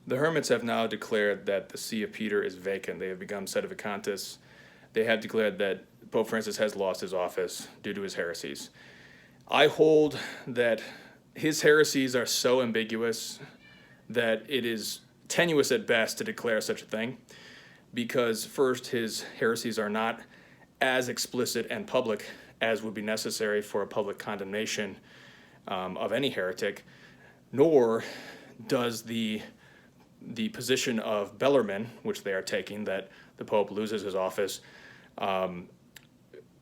The Hermits have now declared that the See of Peter is vacant. They have become sedevacantists. They have declared that Pope Francis has lost his office due to his heresies. I hold that his heresies are so ambiguous that it is tenuous at best to declare such a thing, because first, his heresies are not as explicit and public as would be necessary for a public condemnation of any heretic, nor does the position of Bellarmine, which they are taking, that the Pope loses his office,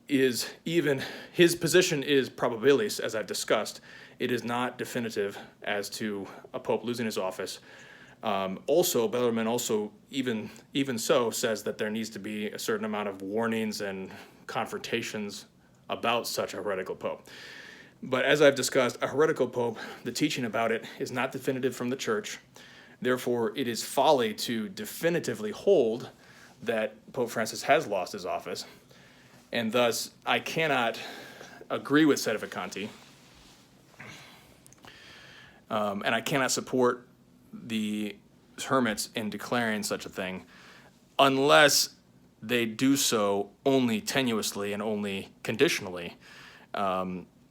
is even, his position is probabilis, as I've discussed. It is not definitive as to a Pope losing his office. Also, Bellarmine also, even so, says that there needs to be a certain amount of warnings and confrontations about such a heretical Pope. But as I've discussed, a heretical Pope, the teaching about it is not definitive from the Church. Therefore, it is folly to definitively hold that Pope Francis has lost his office, and thus I cannot agree with Sedevacanti, and I cannot support the Hermits in declaring such a thing unless they do so only tenuously and only conditionally,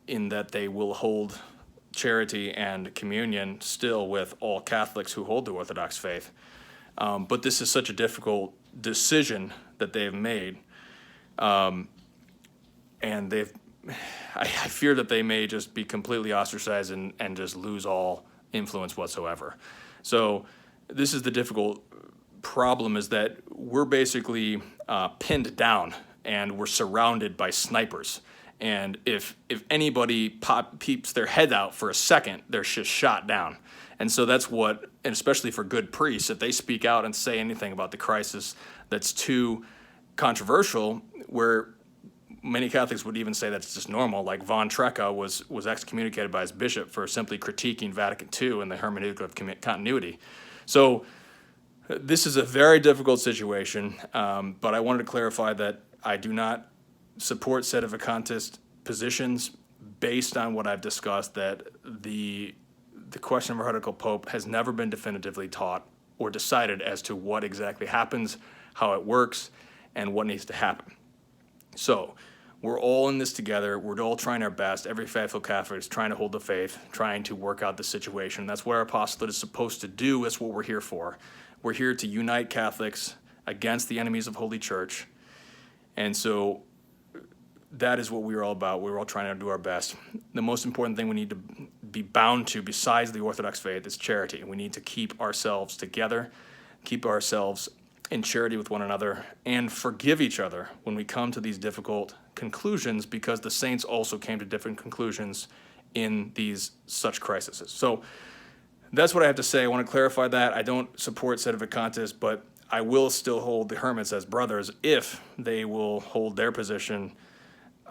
in that they will hold charity and communion still with all Catholics who hold the Orthodox faith. But this is such a difficult decision that they've made, and I fear that they may just be completely ostracized and just lose all influence whatsoever. So this is the difficult problem, is that we're basically pinned down and we're surrounded by snipers. And if anybody peeps their head out for a second, they're just shot down. And so that's what, and especially for good priests, if they speak out and say anything about the crisis that's too controversial, where many Catholics would even say that's just normal, like von Trecca was excommunicated by his bishop for simply critiquing Vatican II and the hermeneutic of continuity. So this is a very difficult situation, but I wanted to clarify that I do not support sedevacantist positions based on what I've discussed, that the question of a heretical pope has never been definitively taught or decided as to what exactly happens, how it works, and what needs to happen. So we're all in this together. We're all trying our best. Every faithful Catholic is trying to hold the faith, trying to work out the situation. That's what our apostolate is supposed to do. That's what we're here for. We're here to unite Catholics against the enemies of Holy Church. And so that is what we're all about. We're all trying to do our best. The most important thing we need to be bound to, besides the Orthodox faith, is charity. We need to keep ourselves together, keep ourselves in charity with one another, and forgive each other when we come to these difficult conclusions, because the saints also came to different conclusions in these such crises. So that's what I have to say. I want to clarify that. I don't support sedevacantists, but I will still hold the Hermits as brothers if they will hold their position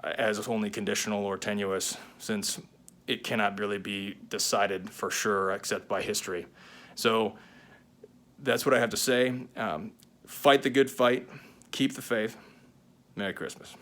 as only conditional or tenuous, since it cannot really be decided for sure except by history. So that's what I have to say. Fight the good fight. Keep the faith. Merry Christmas.